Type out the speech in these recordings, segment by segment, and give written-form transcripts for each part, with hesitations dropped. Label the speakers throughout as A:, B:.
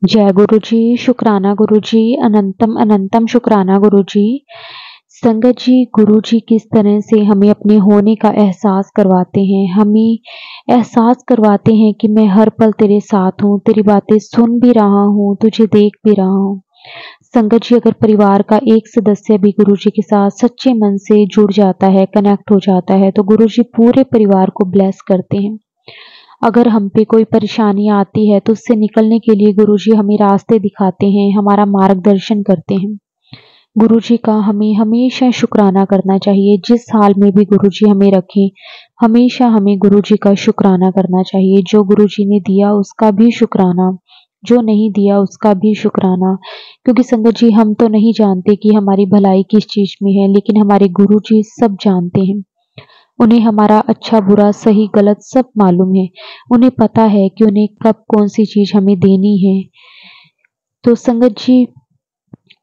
A: जय गुरु जी, शुक्राना गुरु जी, अनंतम अनंतम शुक्राना गुरु जी। संगत जी, गुरु जी किस तरह से हमें अपने होने का एहसास करवाते हैं, हमें एहसास करवाते हैं कि मैं हर पल तेरे साथ हूँ, तेरी बातें सुन भी रहा हूँ, तुझे देख भी रहा हूँ। संगत जी, अगर परिवार का एक सदस्य भी गुरु जी के साथ सच्चे मन से जुड़ जाता है, कनेक्ट हो जाता है, तो गुरु जी पूरे परिवार को ब्लेस करते हैं। अगर हम पे कोई परेशानी आती है तो उससे निकलने के लिए गुरुजी हमें रास्ते दिखाते हैं, हमारा मार्गदर्शन करते हैं। गुरुजी का हमें हमेशा शुक्राना करना चाहिए। जिस हाल में भी गुरुजी हमें रखें, हमेशा हमें गुरुजी का शुक्राना करना चाहिए। जो गुरुजी ने दिया उसका भी शुक्राना, जो नहीं दिया उसका भी शुक्राना। क्योंकि संगत जी, हम तो नहीं जानते कि हमारी भलाई किस चीज में है, लेकिन हमारे गुरुजी सब जानते हैं। उन्हें हमारा अच्छा बुरा सही गलत सब मालूम है। उन्हें पता है कि उन्हें कब कौन सी चीज हमें देनी है। तो संगत जी,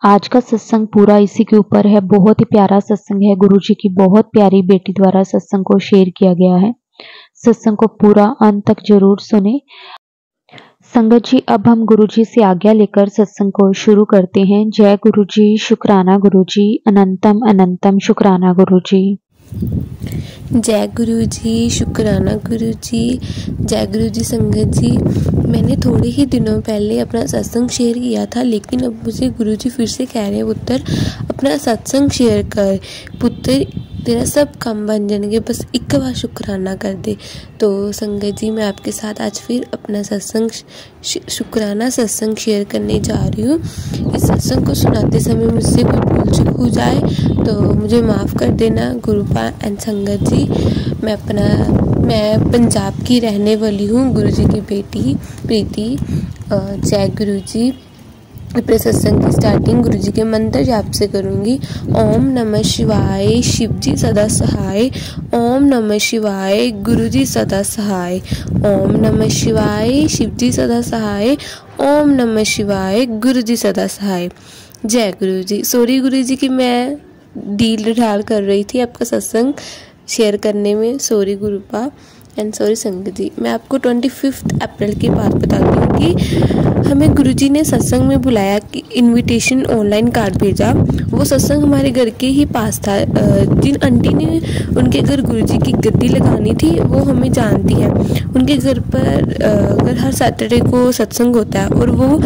A: आज का सत्संग पूरा इसी के ऊपर है। बहुत ही प्यारा सत्संग है, गुरु जी की बहुत प्यारी बेटी द्वारा सत्संग को शेयर किया गया है। सत्संग को पूरा अंत तक जरूर सुने। संगत जी, अब हम गुरु जी से आज्ञा लेकर सत्संग को शुरू करते हैं। जय गुरु जी, शुक्राना गुरु जी, अनंतम अनंतम शुक्राना गुरु जी।
B: जय गुरु जी, शुक्राना गुरु जी, जय गुरु जी। संगत जी, मैंने थोड़े ही दिनों पहले अपना सत्संग शेयर किया था, लेकिन अब मुझे गुरु जी फिर से कह रहे हैं, पुत्र अपना सत्संग शेयर कर, पुत्र तेरा सब काम बन जाएंगे, बस एक बार शुक्राना कर दे। तो संगत जी, मैं आपके साथ आज फिर अपना सत्संग शुक्राना सत्संग शेयर करने जा रही हूँ। इस सत्संग को सुनाते समय मुझसे कोई भूल चूक हो जाए तो मुझे माफ़ कर देना गुरुपा एंड संगत जी। मैं पंजाब की रहने वाली हूँ, गुरु जी की बेटी प्रीति। जय गुरु जी। अपने सत्संग की स्टार्टिंग गुरु जी के मंत्र जाप से करूँगी। ओम नमः शिवाय, शिव जी सदा सहाय। ओम नमः शिवाय, गुरु जी सदा सहाय। ओम नमः शिवाय, शिव जी सदा सहाय। ओम नमः शिवाय, गुरु जी सदा सहाय। जय गुरु जी। सॉरी गुरु जी कि मैं डील ढाल कर रही थी आपका सत्संग शेयर करने में, सॉरी गुरुपा एंड सॉरी संगत जी। मैं आपको 25 अप्रैल की बात बताती हूँ कि हमें गुरुजी ने सत्संग में बुलाया, कि इनविटेशन ऑनलाइन कार्ड भेजा। वो सत्संग हमारे घर के ही पास था। जिन आंटी ने उनके घर गुरुजी की गद्दी लगानी थी वो हमें जानती है। उनके घर पर अगर हर सैटरडे को सत्संग होता है और वो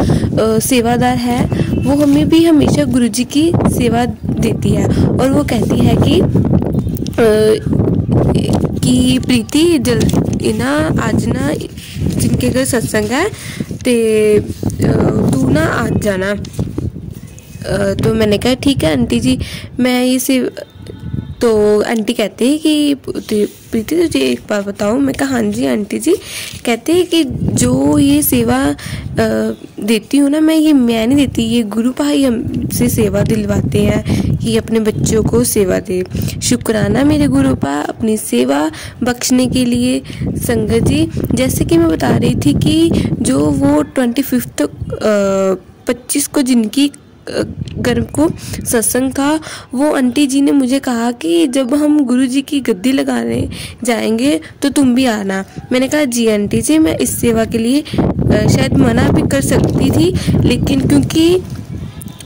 B: सेवादार है, वो हमें भी हमेशा गुरुजी की सेवा देती है। और वो कहती है कि प्रीति जल्दी ना आज ना जिनके घर सत्संग है ते तू ना आज जाना। तो मैंने कहा ठीक है आंटी जी, मैं ये तो आंटी कहते हैं कि प्रीति तुझे एक बार बताऊँ। मैं कहा हाँ जी आंटी जी। कहते हैं कि जो ये सेवा देती हूँ ना मैं नहीं देती, ये गुरु भाई हमसे सेवा दिलवाते हैं कि अपने बच्चों को सेवा दे। शुक्राना मेरे गुरुपा अपनी सेवा बख्शने के लिए। संगत जी, जैसे कि मैं बता रही थी कि जो वो 25 को जिनकी घर को सत्संग था, वो आंटी जी ने मुझे कहा कि जब हम गुरु जी की गद्दी लगाने जाएंगे तो तुम भी आना। मैंने कहा जी आंटी जी, मैं इस सेवा के लिए शायद मना भी कर सकती थी, लेकिन क्योंकि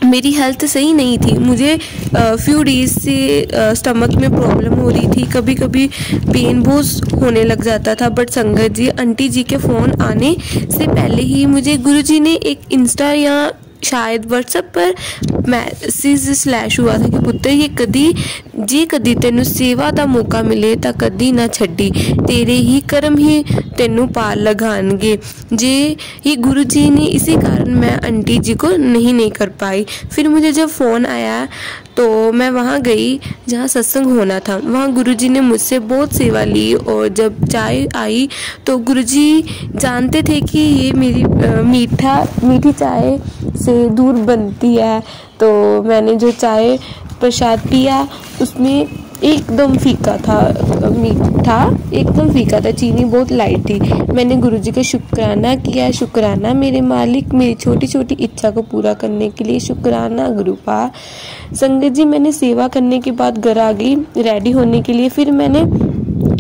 B: मेरी हेल्थ सही नहीं थी, मुझे फ्यू डेज से स्टमक में प्रॉब्लम हो रही थी, कभी कभी पेन बहुत होने लग जाता था। बट संगत जी, आंटी जी के फ़ोन आने से पहले ही मुझे गुरुजी ने एक इंस्टा या शायद व्हाट्सएप पर मैसेज स्लैश हुआ था कि पुत्र ये कदी तेनू सेवा का मौका मिले तो कदी ना छड्डी, तेरे ही कर्म ही तेनू पार लगाएंगे। जे ये गुरु जी ने, इसी कारण मैं आंटी जी को नहीं कर पाई। फिर मुझे जब फ़ोन आया तो मैं वहाँ गई जहाँ सत्संग होना था। वहाँ गुरुजी ने मुझसे बहुत सेवा ली, और जब चाय आई तो गुरुजी जानते थे कि ये मेरी मीठी चाय से दूध बनती है। तो मैंने जो चाय प्रसाद पिया उसमें एकदम फीका था, मीठा एकदम फीका था, चीनी बहुत लाइट थी। मैंने गुरुजी का शुक्राना किया। शुक्राना मेरे मालिक, मेरी छोटी छोटी इच्छा को पूरा करने के लिए शुक्राना गुरुपा। संगत जी, मैंने सेवा करने के बाद घर आ गई रेडी होने के लिए। फिर मैंने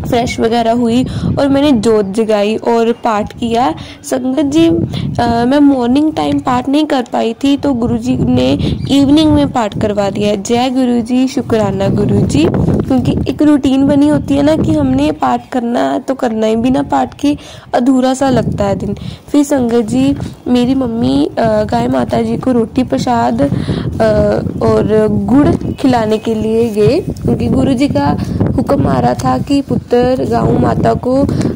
B: फ्रेश वगैरह हुई और मैंने जोत जगाई और पाठ किया। संगत जी मैं मॉर्निंग टाइम पाठ नहीं कर पाई थी तो गुरुजी ने इवनिंग में पाठ करवा दिया। जय गुरुजी, शुक्राना गुरुजी। क्योंकि एक रूटीन बनी होती है ना कि हमने पाठ करना तो करना ही, बिना पाठ के अधूरा सा लगता है दिन। फिर संगत जी मेरी मम्मी गाय माता जी को रोटी प्रसाद और गुड़ खिलाने के लिए गए, क्योंकि गुरुजी का हुक्म आ रहा था कि पुत्र गाँव माता को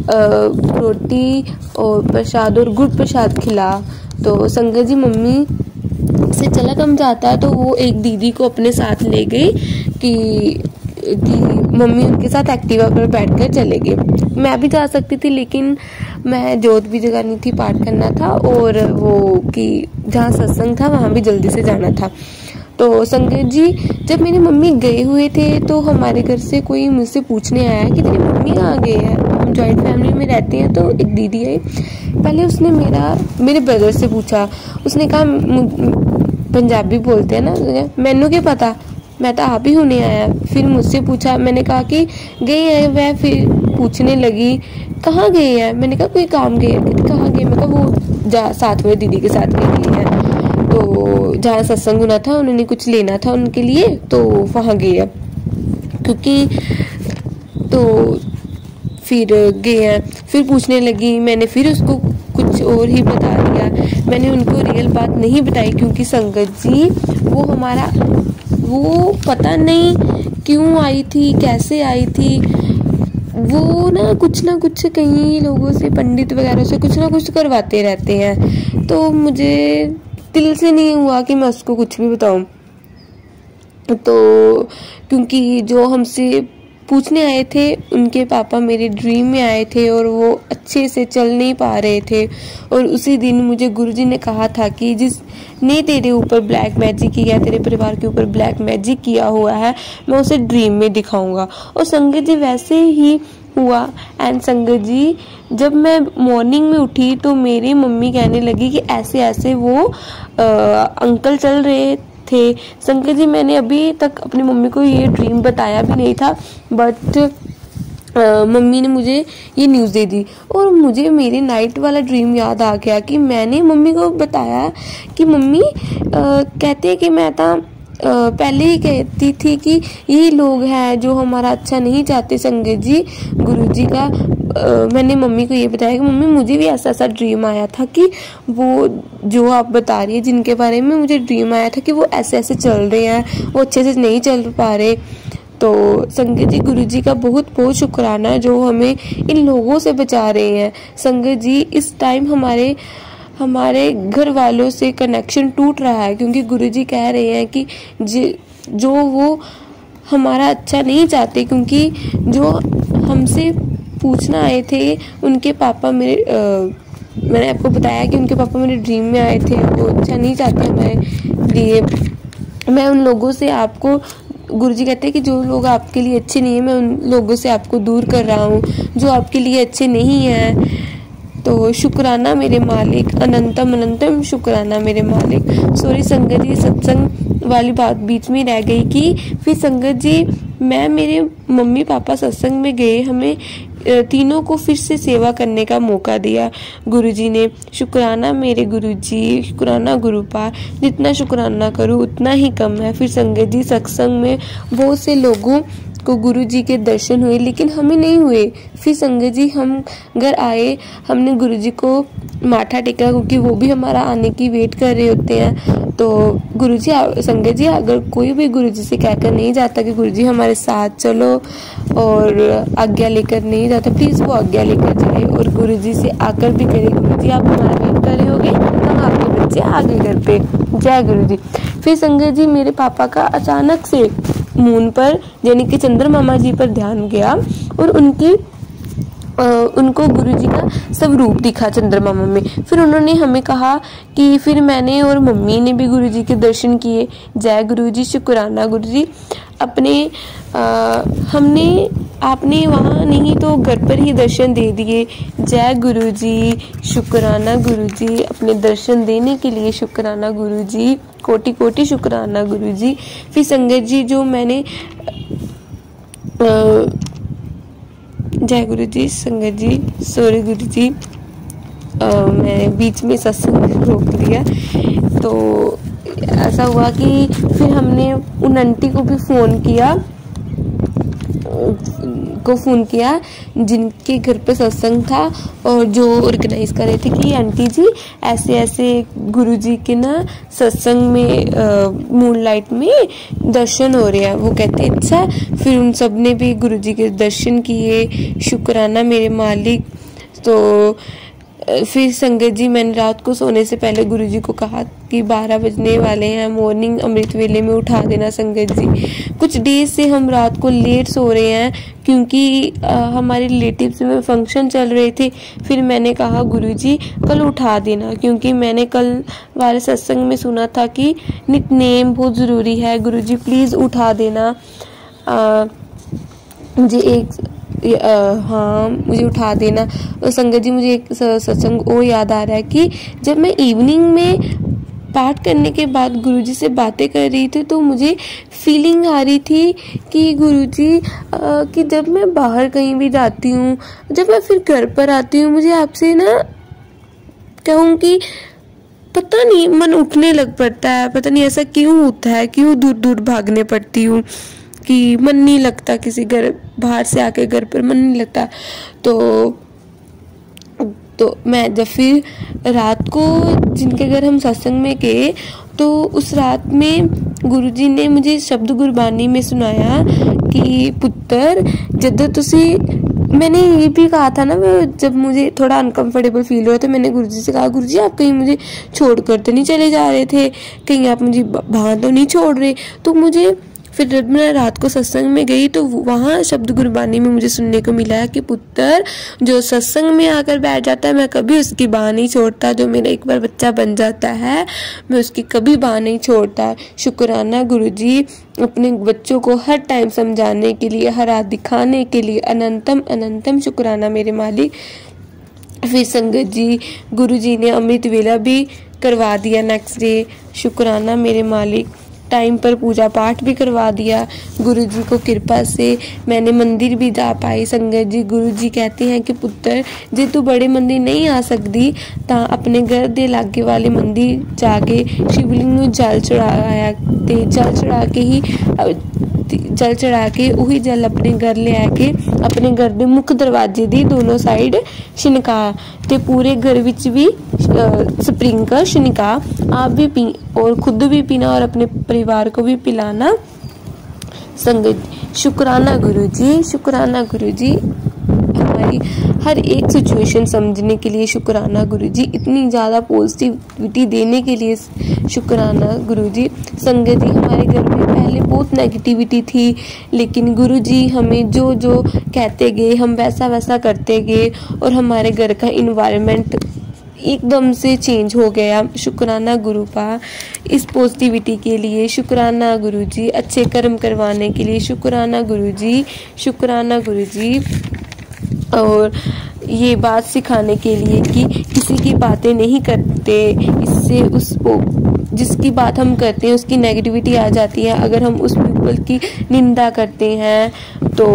B: रोटी और प्रसाद और गुड़ प्रसाद खिला। तो संगत जी मम्मी से चला कम जाता है तो वो एक दीदी को अपने साथ ले गई कि मम्मी उनके साथ एक्टिवा पर बैठकर चले गए। मैं भी जा सकती थी लेकिन मैं जोत भी जगानी थी, पाठ करना था और वो कि जहाँ सत्संग था वहाँ भी जल्दी से जाना था। तो संगत जी जब मेरी मम्मी गए हुए थे तो हमारे घर से कोई मुझसे पूछने आया कि तेरी मम्मी कहाँ गई है। हम जॉइंट फैमिली में रहते हैं तो एक दीदी आई, पहले उसने मेरे ब्रदर से पूछा। उसने कहा पंजाबी बोलते हैं ना, मैनू क्या पता, मैं तो आप ही होने आया। फिर मुझसे पूछा, मैंने कहा कि गए हैं वह। फिर पूछने लगी कहाँ गए हैं, मैंने कहा कोई काम गए हैं। कहाँ गए, मैं कहा वो साथ में दीदी के साथ गए हैं, तो जहाँ सत्संग होना था उन्होंने कुछ लेना था उनके लिए तो वहाँ गए हैं। क्योंकि तो फिर गए हैं। फिर पूछने लगी, मैंने फिर उसको कुछ और ही बता दिया। मैंने उनको रियल बात नहीं बताई क्योंकि संगत जी वो पता नहीं क्यों आई थी, कैसे आई थी, वो ना कुछ कई लोगों से, पंडित वगैरह से कुछ ना कुछ करवाते रहते हैं। तो मुझे दिल से नहीं हुआ कि मैं उसको कुछ भी बताऊं। तो क्योंकि जो हमसे पूछने आए थे उनके पापा मेरे ड्रीम में आए थे और वो अच्छे से चल नहीं पा रहे थे। और उसी दिन मुझे गुरुजी ने कहा था कि जिसने तेरे ऊपर ब्लैक मैजिक किया, तेरे परिवार के ऊपर ब्लैक मैजिक किया हुआ है, मैं उसे ड्रीम में दिखाऊंगा। और संगत जी वैसे ही हुआ। एंड संगत जी जब मैं मॉर्निंग में उठी तो मेरी मम्मी कहने लगी कि ऐसे ऐसे वो अंकल चल रहे थे। संगत जी मैंने अभी तक अपनी मम्मी को ये ड्रीम बताया भी नहीं था, बट मम्मी ने मुझे ये न्यूज़ दे दी और मुझे मेरे नाइट वाला ड्रीम याद आ गया कि मैंने मम्मी को बताया कि मम्मी कहते हैं कि मैं तो पहले ही कहती थी कि यही लोग हैं जो हमारा अच्छा नहीं चाहते। संगत जी गुरुजी का मैंने मम्मी को ये बताया कि मम्मी मुझे भी ऐसा ड्रीम आया था कि वो जो आप बता रही है जिनके बारे में मुझे ड्रीम आया था कि वो ऐसे ऐसे चल रहे हैं, वो अच्छे से नहीं चल पा रहे। तो संगत जी गुरुजी का बहुत बहुत शुक्राना जो हमें इन लोगों से बचा रहे हैं। संगत जी इस टाइम हमारे घर वालों से कनेक्शन टूट रहा है क्योंकि गुरुजी कह रहे हैं कि जो वो हमारा अच्छा नहीं चाहते, क्योंकि जो हमसे पूछना आए थे उनके पापा मैंने आपको बताया कि उनके पापा मेरे ड्रीम में आए थे, वो अच्छा नहीं चाहते हमारे लिए। मैं उन लोगों से आपको, गुरुजी कहते हैं कि जो लोग आपके लिए अच्छे नहीं है मैं उन लोगों से आपको दूर कर रहा हूँ जो आपके लिए अच्छे नहीं हैं। तो शुक्राना मेरे मालिक, अनंतम अनंतम शुक्राना मेरे मालिक। सॉरी संगत जी सत्संग वाली बात बीच में रह गई कि फिर संगत जी मेरे मम्मी पापा सत्संग में गए, हमें तीनों को फिर से सेवा करने का मौका दिया गुरुजी ने। शुक्राना मेरे गुरुजी, शुक्राना गुरुपाल, जितना शुक्राना करूँ उतना ही कम है। फिर संगत जी सत्संग में बहुत से लोगों को गुरुजी के दर्शन हुए लेकिन हमें नहीं हुए। फिर संगत जी हम घर आए, हमने गुरुजी को माथा टेका क्योंकि वो भी हमारा आने की वेट कर रहे होते हैं। तो गुरुजी संगत जी अगर कोई भी गुरुजी से कहकर नहीं जाता कि गुरुजी हमारे साथ चलो और आज्ञा लेकर नहीं जाता, प्लीज़ वो आज्ञा लेकर जाए और गुरुजी से आकर भी करे गुरुजी आप हमारा वेट कर रहे होगे, हम आपके बच्चे आ गए घर पे, जय गुरुजी। फिर संगत जी मेरे पापा का अचानक से मून पर यानी कि चंद्रमा जी पर ध्यान गया और उनको गुरुजी का सब रूप दिखा चंद्रमा में। फिर उन्होंने हमें कहा कि फिर मैंने और मम्मी ने भी गुरुजी के दर्शन किए। जय गुरुजी, शुक्राना गुरुजी। आपने वहाँ नहीं तो घर पर ही दर्शन दे दिए। जय गुरुजी, शुक्राना गुरुजी, अपने दर्शन देने के लिए शुक्राना गुरुजी, कोटि कोटि शुक्राना गुरुजी। फिर संगत जी जो मैंने जय गुरु जी। संगत जी, सॉरी गुरु जी, मैं बीच में सत्संग रोक दिया। तो ऐसा हुआ कि फिर हमने उन आंटी को भी फ़ोन किया जिनके घर पे सत्संग था, और जो ऑर्गेनाइज कर रहे थे कि आंटी जी ऐसे ऐसे गुरुजी के ना सत्संग में मूनलाइट में दर्शन हो रहे हैं। वो कहते अच्छा। फिर उन सब ने भी गुरुजी के दर्शन किए, शुक्राना मेरे मालिक। तो फिर संगत जी, मैंने रात को सोने से पहले गुरुजी को कहा कि 12 बजने वाले हैं, मॉर्निंग अमृत वेले में उठा देना संगत जी। कुछ डेज से हम रात को लेट सो रहे हैं क्योंकि हमारे रिलेटिव्स में फंक्शन चल रहे थे। फिर मैंने कहा गुरुजी कल उठा देना, क्योंकि मैंने कल वाले सत्संग में सुना था कि निकनेम बहुत ज़रूरी है, गुरुजी प्लीज़ उठा देना। मुझे उठा देना। और संगत जी, मुझे एक सत्संग और याद आ रहा है कि जब मैं इवनिंग में पाठ करने के बाद गुरुजी से बातें कर रही थी तो मुझे फीलिंग आ रही थी कि गुरुजी कि जब मैं बाहर कहीं भी जाती हूँ, जब मैं फिर घर पर आती हूँ, मुझे आपसे ना कहूँ कि पता नहीं मन उठने लग पड़ता है। पता नहीं ऐसा क्यों होता है, क्यों दूर दूर भागने पड़ती हूँ कि मन नहीं लगता, किसी घर बाहर से आके घर पर मन नहीं लगता। तो मैं जब फिर रात को जिनके घर हम सत्संग में गए तो उस रात में गुरुजी ने मुझे शब्द गुरबानी में सुनाया कि पुत्र जब तुसी, मैंने ये भी कहा था ना, जब मुझे थोड़ा अनकंफर्टेबल फील हुआ तो मैंने गुरुजी से कहा गुरुजी आप कहीं मुझे छोड़ कर तो नहीं चले जा रहे थे, कहीं आप मुझे वहाँ तो नहीं छोड़ रहे। तो मुझे फिर जब मैं रात को सत्संग में गई तो वहाँ शब्द गुरबानी में मुझे सुनने को मिला कि पुत्र जो सत्संग में आकर बैठ जाता है मैं कभी उसकी बाह नहीं छोड़ता, जो मेरा एक बार बच्चा बन जाता है मैं उसकी कभी बाह नहीं छोड़ता। शुक्राना गुरुजी अपने बच्चों को हर टाइम समझाने के लिए, हर रात दिखाने के लिए, अनंतम अनंतम शुक्राना मेरे मालिक। फिर संगत जी, गुरुजी ने अमृत वेला भी करवा दिया नेक्स्ट डे, शुक्राना मेरे मालिक। टाइम पर पूजा पाठ भी करवा दिया गुरुजी को कृपा से, मैंने मंदिर भी जा पाई। संगत जी, गुरुजी कहते हैं कि पुत्र जे तू बड़े मंदिर नहीं आ सकती तो अपने घर दे लागे वाले मंदिर जाके शिवलिंग में जल चढ़ाया ते जल चढ़ा के वही जल अपने घर ले आके अपने घर दे मुख दरवाजे दी दोनों साइड छिनका ते पूरे घर विच भी स्प्रिंकल छिनका। आप भी पी और खुद भी पीना और अपने परिवार को भी पिलाना। संगत, शुक्राना गुरुजी, शुक्राना गुरुजी हमारी हर एक सिचुएशन समझने के लिए, शुक्राना गुरुजी इतनी ज़्यादा पॉजिटिविटी देने के लिए, शुक्राना गुरुजी। संगत जी, हमारे घर में पहले बहुत नेगेटिविटी थी, लेकिन गुरुजी हमें जो जो कहते गए हम वैसा वैसा करते गए और हमारे घर का इन्वायरमेंट एकदम से चेंज हो गया। शुक्राना गुरुपा इस पॉजिटिविटी के लिए, शुक्राना गुरुजी अच्छे कर्म करवाने के लिए, शुक्राना गुरुजी, शुक्राना गुरुजी। और ये बात सिखाने के लिए कि किसी की बातें नहीं करते, इससे उसको जिसकी बात हम करते हैं उसकी नेगेटिविटी आ जाती है। अगर हम उस पीपल की निंदा करते हैं तो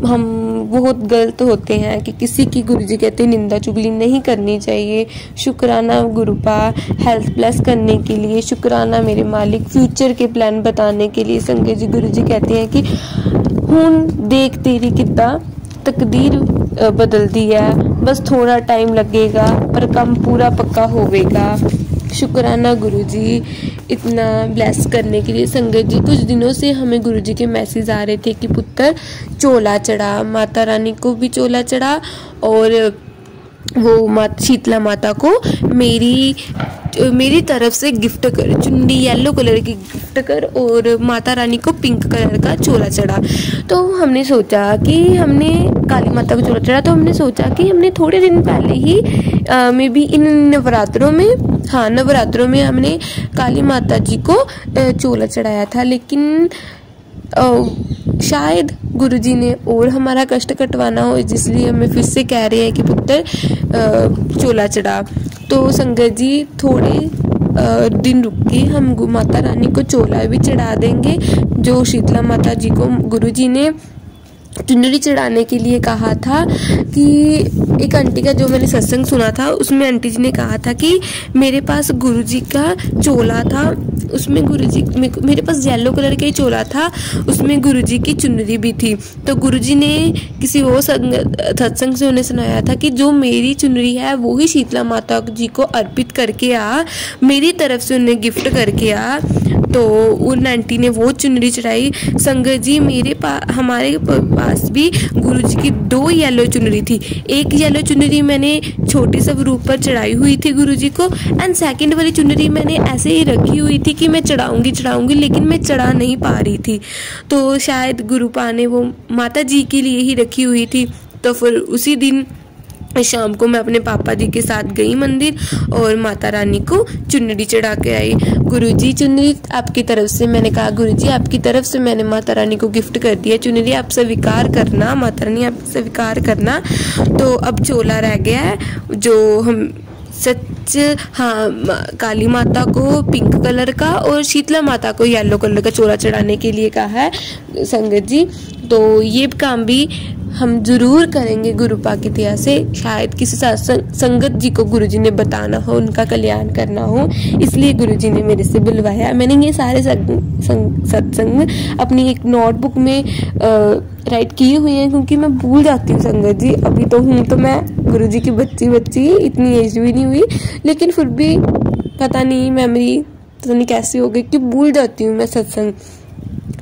B: हम बहुत गलत होते हैं कि किसी की, गुरुजी कहते हैं निंदा चुगली नहीं करनी चाहिए। शुक्राना गुरुपा हेल्थ प्लस करने के लिए, शुक्राना मेरे मालिक फ्यूचर के प्लान बताने के लिए। संगत जी, गुरुजी कहते हैं कि हुन देख तेरी कितना तकदीर बदलती है, बस थोड़ा टाइम लगेगा पर काम पूरा पक्का होवेगा। शुक्राना गुरुजी इतना ब्लेस करने के लिए। संगत जी, कुछ दिनों से हमें गुरुजी के मैसेज आ रहे थे कि पुत्र चोला चढ़ा, माता रानी को भी चोला चढ़ा और वो शीतला माता को मेरी तरफ से गिफ्ट कर, चुन्नी येलो कलर की गिफ्ट कर और माता रानी को पिंक कलर का चोला चढ़ा। तो हमने सोचा कि हमने काली माता को चोला चढ़ा, तो हमने सोचा कि हमने थोड़े दिन पहले ही मे बी इन नवरात्रों में हमने काली माता जी को चोला चढ़ाया था, लेकिन शायद गुरुजी ने और हमारा कष्ट कटवाना हो, इसलिए हमें फिर से कह रहे हैं कि पुत्र चोला चढ़ा। तो संगत जी, थोड़े दिन रुक के हम माता रानी को चोला भी चढ़ा देंगे, जो शीतला माता जी को गुरुजी ने चुनरी चढ़ाने के लिए कहा था कि एक आंटी का जो मैंने सत्संग सुना था उसमें आंटी जी ने कहा था कि मेरे पास गुरुजी का चोला था, उसमें गुरुजी मेरे पास येलो कलर का ही चोला था, उसमें गुरुजी की चुनरी भी थी। तो गुरुजी ने किसी और सत्संग से उन्हें सुनाया था कि जो मेरी चुनरी है वो ही शीतला माता जी को अर्पित करके आ, मेरी तरफ से उन्हें गिफ्ट करके आ। तो उन आंटी ने वो चुनरी चढ़ाई। संगत जी हमारे पास भी गुरुजी की 2 येलो चुनरी थी। एक येलो चुनरी मैंने छोटे स्वरूप पर चढ़ाई हुई थी गुरुजी को, एंड सेकंड वाली चुनरी मैंने ऐसे ही रखी हुई थी कि मैं चढ़ाऊंगी लेकिन मैं चढ़ा नहीं पा रही थी। तो शायद गुरुपा ने वो माता जी के लिए ही रखी हुई थी। तो फिर उसी दिन शाम को मैं अपने पापा जी के साथ गई मंदिर और माता रानी को चुनरी चढ़ा के आई। गुरुजी चुनरी आपकी तरफ से, मैंने कहा गुरुजी आपकी तरफ से मैंने माता रानी को गिफ्ट कर दिया, चुनरी आप स्वीकार करना, माता रानी आप स्वीकार करना। तो अब चोला रह गया है जो हम काली माता को पिंक कलर का और शीतला माता को येलो कलर का चोला चढ़ाने के लिए कहा है संगत जी। तो ये काम भी हम जरूर करेंगे गुरुपा की दया से। शायद किसी संगत जी को गुरुजी ने बताना हो, उनका कल्याण करना हो, इसलिए गुरुजी ने मेरे से बुलवाया। मैंने ये सारे सत्संग अपनी एक नोटबुक में राइट किए हुए हैं क्योंकि मैं भूल जाती हूँ संगत जी। अभी तो हूँ तो मैं गुरुजी की बच्ची, इतनी एज भी नहीं हुई, लेकिन फिर भी पता नहीं मेमोरी पता नहीं कैसी हो गई कि भूल जाती हूँ मैं सत्संग।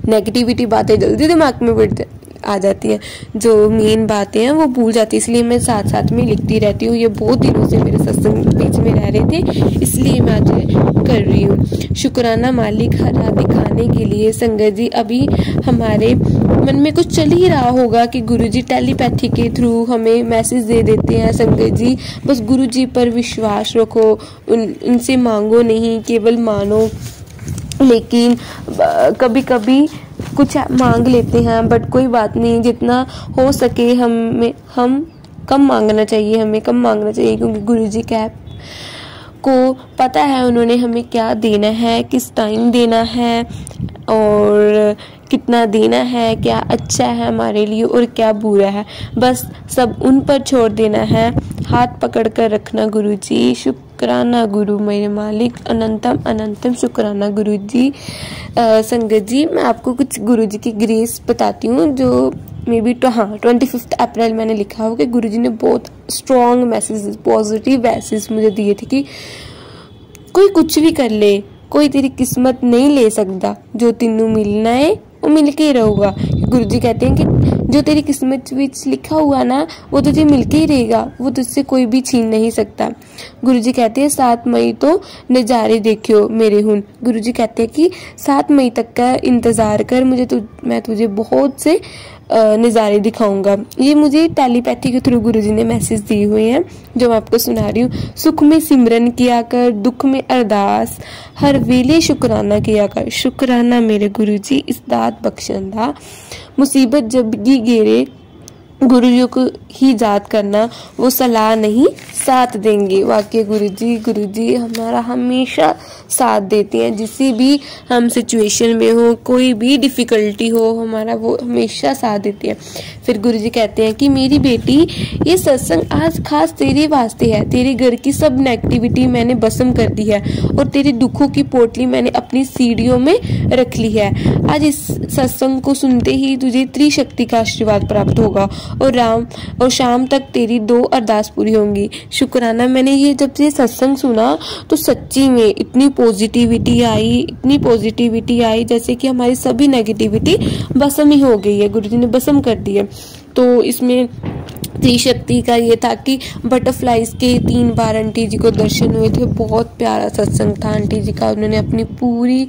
B: नेगेटिविटी बातें जल्दी दिमाग में आ जाती हैं, जो मेन बातें हैं वो भूल जाती है, इसलिए मैं साथ साथ में लिखती रहती हूँ। ये बहुत दिनों से मेरे सत्संग बीच में रह रहे थे, इसलिए मैं आज कर रही हूँ। शुक्राना मालिक हरा दिखाने के लिए। संगत जी अभी हमारे मन में कुछ चल ही रहा होगा कि गुरुजी टेलीपैथी के थ्रू हमें मैसेज दे देते हैं। संगत जी बस गुरुजी पर विश्वास रखो, उनसे मांगो नहीं, केवल मानो। लेकिन कभी कभी कुछ मांग लेते हैं, बट कोई बात नहीं, जितना हो सके हम कम मांगना चाहिए, हमें कम मांगना चाहिए, क्योंकि गुरुजी को पता है उन्होंने हमें क्या देना है, किस टाइम देना है और कितना देना है, क्या अच्छा है हमारे लिए और क्या बुरा है, बस सब उन पर छोड़ देना है। हाथ पकड़ कर रखना गुरुजी। शुक्राना गुरु मेरे मालिक, अनंतम अनंतम शुक्राना गुरुजी। संगत जी मैं आपको कुछ गुरुजी की ग्रेस बताती हूँ, जो मे बी 25 अप्रैल मैंने लिखा हो कि गुरुजी ने बहुत स्ट्रॉन्ग मैसेज, पॉजिटिव मैसेज मुझे दिए थे कि कोई कुछ भी कर ले, कोई तेरी किस्मत नहीं ले सकता, जो तेनू मिलना है वो मिल के ही रहूगा। गुरुजी कहते हैं कि जो तेरी किस्मत विच लिखा हुआ ना वो तुझे मिल के ही रहेगा, वो तुझसे कोई भी छीन नहीं सकता। गुरुजी कहते हैं 7 मई तो नज़ारे देखियो मेरे हुन। गुरुजी कहते हैं कि 7 मई तक का इंतज़ार कर, मैं तुझे बहुत से नज़ारे दिखाऊंगा। ये मुझे टेलीपैथी के थ्रू गुरुजी ने मैसेज दिए हुए हैं, जो मैं आपको सुना रही हूँ। सुख में सिमरन किया कर, दुख में अरदास, हर वेले शुक्राना किया कर। शुक्राना मेरे गुरुजी इस दात बख्शंदा, मुसीबत जब भी घेरे गुरुजी को ही याद करना, वो सलाह नहीं साथ देंगे। वाकई गुरुजी हमारा हमेशा साथ देते हैं, जिसी भी हम सिचुएशन में हो, कोई भी डिफ़िकल्टी हो, हमारा वो हमेशा साथ देते हैं। फिर गुरुजी कहते हैं कि मेरी बेटी ये सत्संग आज खास तेरे वास्ते है, तेरे घर की सब नेगेटिविटी मैंने भस्म कर दी है और तेरे दुखों की पोटली मैंने अपनी सीढ़ियों में रख ली है। आज इस सत्संग को सुनते ही तुझे त्रिशक्ति का आशीर्वाद प्राप्त होगा और शाम तक तेरी 2 अरदास पूरी होंगी। शुक्राना मैंने ये जब से सत्संग सुना तो सच्ची में इतनी पॉजिटिविटी आई जैसे कि हमारी सभी नेगेटिविटी भस्म ही हो गई है, गुरुजी ने भस्म कर दी है। तो इसमें त्रिशक्ति का ये था कि बटरफ्लाइज के 3 बार आंटी जी को दर्शन हुए थे। बहुत प्यारा सत्संग था आंटी जी का, उन्होंने अपनी पूरी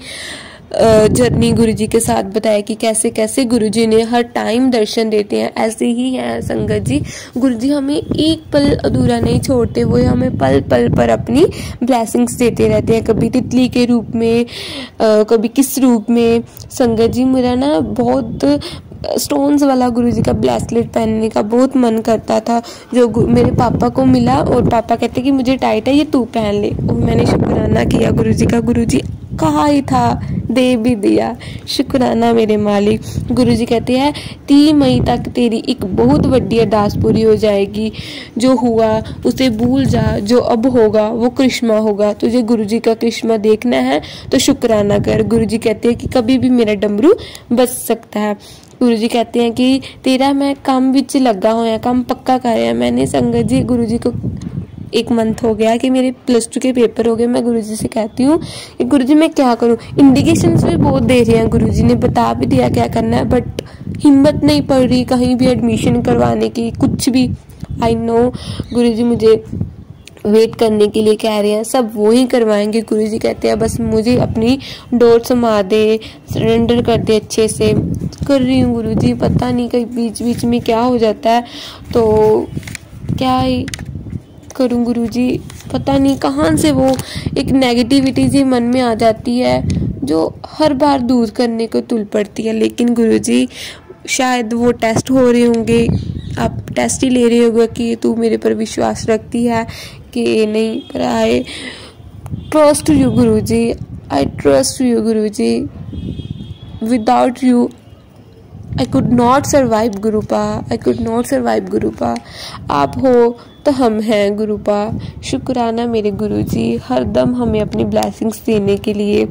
B: जर्नी गुरुजी के साथ बताया कि कैसे कैसे गुरुजी ने हर टाइम दर्शन देते हैं। ऐसे ही है संगत जी, गुरुजी हमें एक पल अधूरा नहीं छोड़ते, वो हमें पल पल पर अपनी ब्लेसिंग्स देते रहते हैं, कभी तितली के रूप में, कभी किस रूप में। संगत जी मेरा ना बहुत स्टोन्स वाला गुरुजी का ब्रेसलेट पहनने का बहुत मन करता था, जो मेरे पापा को मिला और पापा कहते कि मुझे टाइट है, ये तू पहन ले। और मैंने शुक्राना किया गुरुजी का, गुरुजी कहा ही था, दे भी दिया। शुक्राना मेरे मालिक। गुरुजी कहते हैं 3 मई तक तेरी एक बहुत बड़ी अरदास पूरी हो जाएगी। जो हुआ उसे भूल जा, जो अब होगा वो करिश्मा होगा। तुझे गुरुजी का करिश्मा देखना है तो शुक्राना कर। गुरुजी कहते हैं कि कभी भी मेरा डमरू बच सकता है। गुरुजी कहते हैं कि तेरा मैं काम विच लगा होया, काम पक्का कर रहा। मैंने संगत जी गुरुजी को 1 मंथ हो गया कि मेरे +2 के पेपर हो गए। मैं गुरुजी से कहती हूँ कि गुरुजी मैं क्या करूँ। इंडिकेशंस भी बहुत दे रहे हैं, गुरुजी ने बता भी दिया क्या करना है, बट हिम्मत नहीं पड़ रही कहीं भी एडमिशन करवाने की, कुछ भी। आई नो गुरुजी मुझे वेट करने के लिए कह रहे हैं, सब वो ही करवाएंगे। गुरुजी कहते हैं बस मुझे अपनी डोर समा दे, सरेंडर कर दे अच्छे से। कर रही हूँ गुरुजी, पता नहीं कहीं बीच बीच में क्या हो जाता है तो क्या ही करूं गुरुजी, पता नहीं कहाँ से वो एक नेगेटिविटी जी मन में आ जाती है जो हर बार दूर करने को तुल पड़ती है। लेकिन गुरुजी शायद वो टेस्ट हो रहे होंगे, आप टेस्ट ही ले रहे होगे कि तू मेरे पर विश्वास रखती है कि नहीं। पर I trust you Guruji, I trust you Guruji. Without you I could not survive गुरुपा, I could not survive गुरुपा। आप हो तो हम हैं गुरुपा। शुक्राना मेरे गुरुजी, हर दम हमें अपनी ब्लेसिंग्स देने के लिए।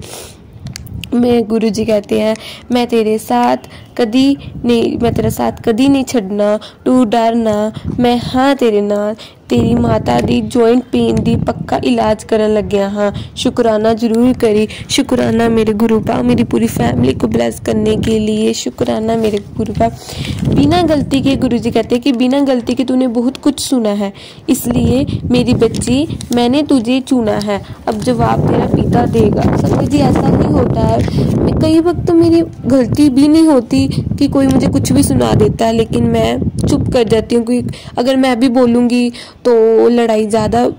B: मैं गुरुजी कहते हैं मैं तेरे साथ कदी नहीं, मैं तेरा साथ कदी नहीं छड़ना, तू डर ना, मैं हाँ तेरे नाल। तेरी माता दी जॉइंट पेन दी पक्का इलाज करन लग्या हाँ, शुक्राना जरूर करी। शुक्राना मेरे गुरुपा, मेरी पूरी फैमिली को ब्लेस करने के लिए। शुक्राना मेरे गुरुपा। बिना गलती के, गुरुजी कहते हैं कि बिना गलती के तूने बहुत कुछ सुना है, इसलिए मेरी बच्ची मैंने तुझे चुना है, अब जवाब तेरा पिता देगा। संगत जी ऐसा नहीं होता है, कई वक्त तो मेरी गलती भी नहीं होती कि कोई मुझे कुछ भी सुना देता है, लेकिन मैं चुप कर जाती हूँ क्योंकि अगर मैं भी बोलूँगी तो लड़ाई ज़्यादा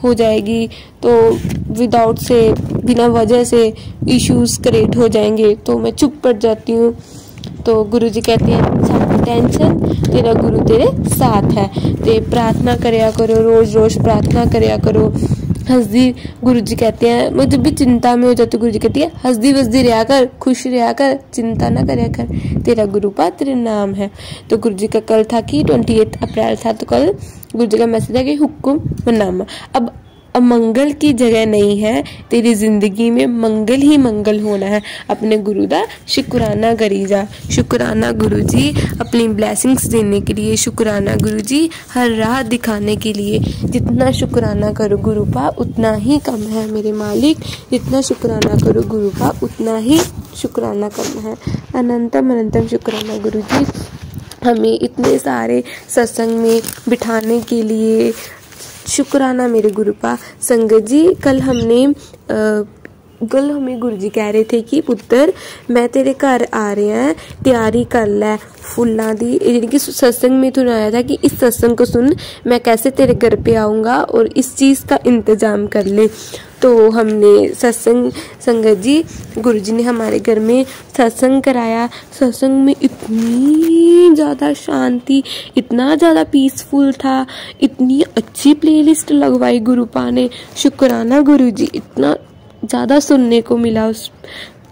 B: हो जाएगी, तो विदाउट से बिना वजह से इश्यूज क्रिएट हो जाएंगे, तो मैं चुप पड़ जाती हूँ। तो गुरुजी कहते हैं टेंशन तेरा गुरु तेरे साथ है, ते प्रार्थना करया करो, रोज रोज प्रार्थना करया करो। हंसदी, गुरुजी कहते हैं मैं जब भी चिंता में हो जाती, गुरुजी कहती है हंसदी वसदी रहा कर, खुश रहा कर, चिंता ना करया कर, तेरा गुरुपा तेरे नाम है। तो गुरुजी का कल था कि 28 अप्रैल था, तो कल गुरुजी का मैसेज है कि हुक्मनामा। अब अमंगल की जगह नहीं है, तेरी जिंदगी में मंगल ही मंगल होना है। अपने गुरु दा शुक्राना करी जा। शुक्राना गुरुजी अपनी ब्लेसिंग्स देने के लिए, शुक्राना गुरुजी हर राह दिखाने के लिए। जितना शुक्राना करो गुरुपा उतना ही कम है मेरे मालिक, जितना शुक्राना करो गुरुपा उतना ही शुक्राना कम है। अनंतम अनंतम शुक्राना गुरुजी, हमें इतने सारे सत्संग में बिठाने के लिए। शुक्राना मेरे गुरुपा। संगत जी कल हमें गुरुजी कह रहे थे कि पुत्र मैं तेरे घर आ रहे हैं, तैयारी कर ले फुल्लां दी। यानी कि सत्संग में तूने आया था कि इस सत्संग को सुन, मैं कैसे तेरे घर पे आऊँगा और इस चीज़ का इंतज़ाम कर ले। तो हमने सत्संग, संगत जी गुरुजी ने हमारे घर में सत्संग कराया। सत्संग में इतनी ज़्यादा शांति, इतना ज़्यादा पीसफुल था, इतनी अच्छी प्लेलिस्ट लगवाई गुरुपा ने। शुक्राना गुरुजी, इतना ज़्यादा सुनने को मिला उस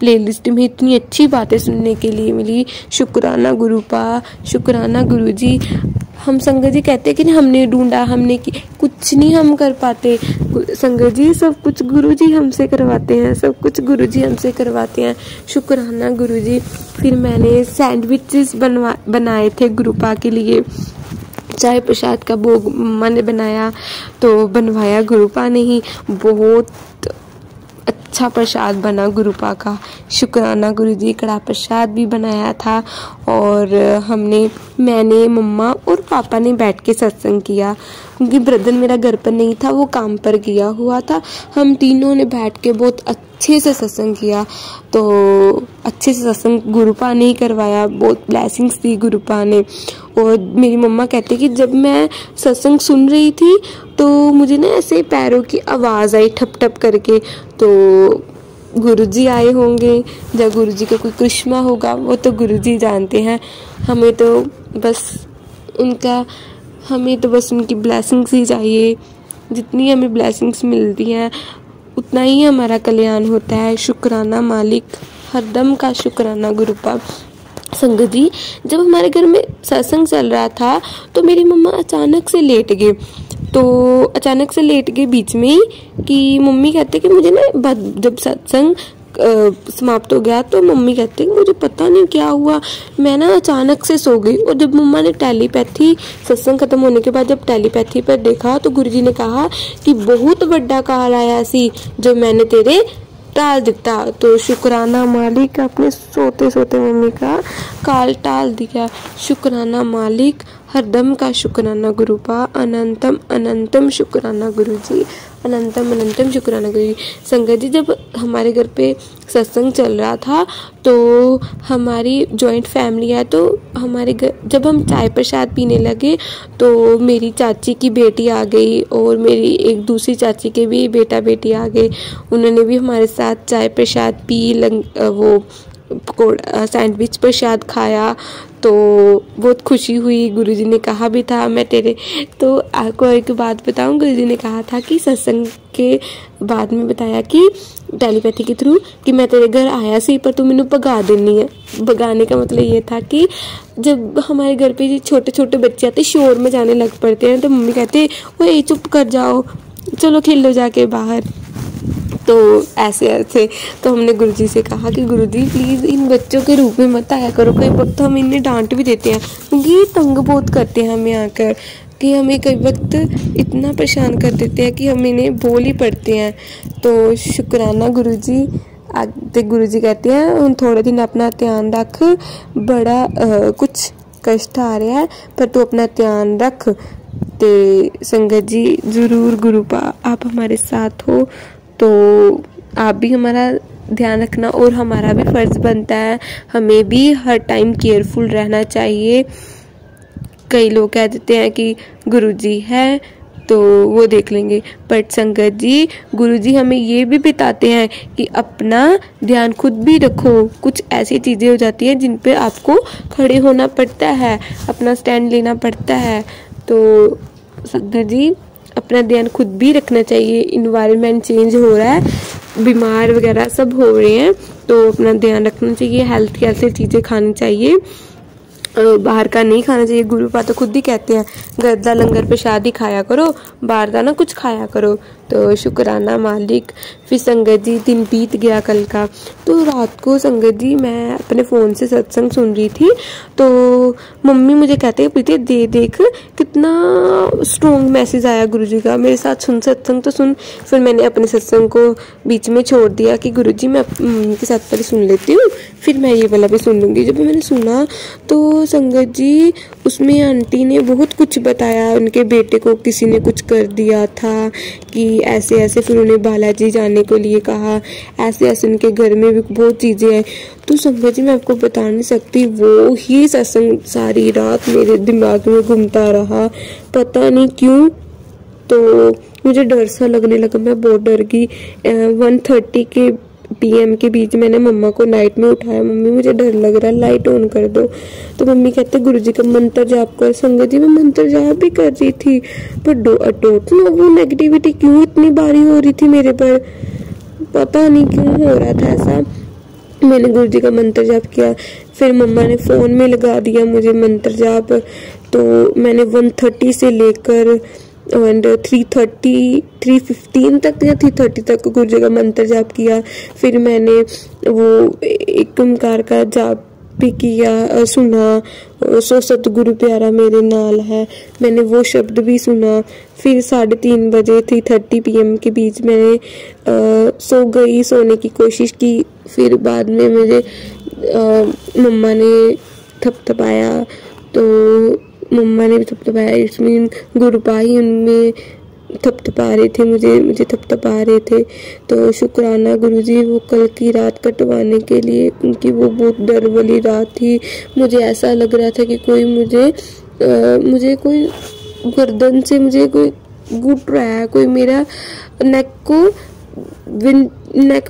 B: प्लेलिस्ट में, इतनी अच्छी बातें सुनने के लिए मिली। शुक्राना गुरुपा, शुक्राना गुरुजी। हम संगत जी कहते हैं कि हमने ढूंढा, हमने की, कुछ नहीं हम कर पाते संगत जी, सब कुछ गुरुजी हमसे करवाते हैं, सब कुछ गुरुजी हमसे करवाते हैं। शुक्राना गुरुजी। फिर मैंने सैंडविचेस बनाए थे गुरुपा के लिए, चाय प्रसाद का भोग मम्मा ने बनाया, तो बनवाया गुरुपा ने ही, बहुत अच्छा प्रसाद बना गुरुपा का। शुक्राना गुरुजी। कड़ा प्रसाद भी बनाया था और मैंने मम्मा और पापा ने बैठ के सत्संग किया, क्योंकि ब्रदर मेरा घर पर नहीं था, वो काम पर गया हुआ था। हम तीनों ने बैठ के बहुत अच्छे से सत्संग किया। तो अच्छे से सत्संग गुरुपा ने ही करवाया, बहुत ब्लेसिंग्स दी गुरुपा ने। और मेरी मम्मा कहते कि जब मैं सत्संग सुन रही थी तो मुझे ना ऐसे पैरों की आवाज़ आई ठप ठप करके, तो गुरुजी आए होंगे या गुरुजी का कोई करिश्मा होगा, वो तो गुरुजी जानते हैं। हमें तो बस उनकी ब्लेसिंग्स ही चाहिए। जितनी हमें ब्लेसिंग्स मिलती हैं उतना ही हमारा कल्याण होता है। शुक्राना मालिक, हरदम का शुक्राना गुरुपा। संगत जी, जब हमारे घर में सत्संग चल रहा था तो मेरी मम्मा अचानक से लेट गए। तो अचानक से लेट गए बीच में ही कि मम्मी कहते कि मुझे ना जब सत्संग समाप्त हो गया तो मम्मी कहते कि मुझे पता नहीं क्या हुआ, मैं ना अचानक से सो गई। और जब मम्मा ने टेलीपैथी सत्संग खत्म होने के बाद जब टेलीपैथी पर देखा तो गुरुजी ने कहा कि बहुत बड़ा काल आया सी जो मैंने तेरे टाल दिता। तो शुक्राना मालिक, अपने सोते सोते मम्मी का काल टाल दिया। शुक्राना मालिक, हरदम का शुक्राना गुरुपा। अनंतम अनंतम शुक्राना गुरुजी, अनंतम अनंतम शुक्राना गुरुजी। संगत जी, जब हमारे घर पे सत्संग चल रहा था तो हमारी जॉइंट फैमिली है, तो हमारे घर जब हम चाय प्रसाद पीने लगे तो मेरी चाची की बेटी आ गई और मेरी एक दूसरी चाची के भी बेटा बेटी आ गए। उन्होंने भी हमारे साथ चाय प्रसाद पी, वो सैंडविच प्रसाद खाया। तो बहुत खुशी हुई। गुरुजी ने कहा भी था मैं तेरे, तो आपको एक बात बताऊं, गुरुजी ने कहा था कि सत्संग के बाद में बताया कि टेलीपैथी के थ्रू कि मैं तेरे घर आया सी पर तू मैनू भगा देनी है। भगाने का मतलब ये था कि जब हमारे घर पे छोटे छोटे बच्चे आते शोर में जाने लग पड़ते हैं तो मम्मी कहते ओए चुप कर जाओ, चलो खेलो जाके बाहर। तो ऐसे ऐसे तो हमने गुरुजी से कहा कि गुरुजी प्लीज़ इन बच्चों के रूप में मत आया करो। कई वक्त हम इन्हें डांट भी देते हैं क्योंकि ये तंग बहुत करते हैं हमें आकर, कि हमें कई वक्त इतना परेशान कर देते हैं कि हम इन्हें बोल ही पड़ते हैं। तो शुक्राना गुरुजी। आगे गुरुजी कहते हैं उन थोड़े दिन अपना ध्यान रख, बड़ा कुछ कष्ट आ रहा है पर तू अपना ध्यान रख। तो संगत जी, ज़रूर गुरुपा आप हमारे साथ हो तो आप भी हमारा ध्यान रखना और हमारा भी फ़र्ज़ बनता है, हमें भी हर टाइम केयरफुल रहना चाहिए। कई लोग कह देते हैं कि गुरुजी है तो वो देख लेंगे, बट संगत जी गुरुजी हमें ये भी बताते हैं कि अपना ध्यान खुद भी रखो। कुछ ऐसी चीज़ें हो जाती हैं जिन पे आपको खड़े होना पड़ता है, अपना स्टैंड लेना पड़ता है। तो संगत जी अपना ध्यान खुद भी रखना चाहिए। इन्वायरमेंट चेंज हो रहा है, बीमार वगैरह सब हो रहे हैं, तो अपना ध्यान रखना चाहिए। हेल्थ की ऐसी चीज़ें खानी चाहिए, बाहर का नहीं खाना चाहिए। गुरुपा तो खुद ही कहते हैं घर दा लंगर प्रसाद ही खाया करो, बाहर का ना कुछ खाया करो। तो शुक्राना मालिक। फिर संगत जी दिन बीत गया कल का, तो रात को संगत जी मैं अपने फ़ोन से सत्संग सुन रही थी तो मम्मी मुझे कहते हैं प्रीति दे देख कितना स्ट्रॉन्ग मैसेज आया गुरुजी का, मेरे साथ सुन सत्संग तो सुन। फिर मैंने अपने सत्संग को बीच में छोड़ दिया कि गुरुजी मैं मम्मी के साथ पहले सुन लेती हूँ फिर मैं ये वाला भी सुन लूँगी। जब मैंने सुना तो संगत जी उसमें आंटी ने बहुत कुछ बताया, उनके बेटे को किसी ने कुछ कर दिया था कि ऐसे ऐसे, फिर उन्हें बालाजी जाने को लिए कहा, ऐसे ऐसे उनके घर में भी बहुत चीज़ें हैं। तो संगत जी मैं आपको बता नहीं सकती, वो ही सत्संग सारी रात मेरे दिमाग में घूमता रहा, पता नहीं क्यों। तो मुझे डर सा लगने लगा, मैं बहुत डर गई। 1:30 के PM के बीच मैंने मम्मा को नाइट में उठाया, मम्मी मुझे डर लग रहा है लाइट ऑन कर दो। तो मम्मी कहते गुरुजी का मंत्र जाप कर। संगत जी मैं मंत्र जाप भी कर रही थी पर डोंट नो वो नेगेटिविटी क्यों इतनी भारी हो रही थी मेरे पर, पता नहीं क्यों हो रहा था ऐसा। मैंने गुरुजी का मंत्र जाप किया, फिर मम्मा ने फ़ोन में लगा दिया मुझे मंत्र जाप। तो मैंने 1:30 से लेकर एंड 3:15 तक या 3:30 तक गुरुजी का मंत्र जाप किया। फिर मैंने वो एक ओंकार का जाप भी किया, सुना, सो सतगुरु प्यारा मेरे नाल है, मैंने वो शब्द भी सुना। फिर 3:30 बजे 3:30 PM के बीच मैंने सो गई, सोने की कोशिश की। फिर बाद में मुझे मम्मा ने थपथपाया, तो मम्मा ने भी थपथपाया, इट्स मीन गुरुपा ही उनमें थपथपा रहे थे, मुझे थपथपा रहे थे। तो शुक्राना गुरुजी वो कल की रात कटवाने के लिए, क्योंकि वो बहुत डर वाली रात थी। मुझे ऐसा लग रहा था कि कोई मुझे कोई गर्दन से मुझे कोई घुट रहा है, कोई मेरा नेक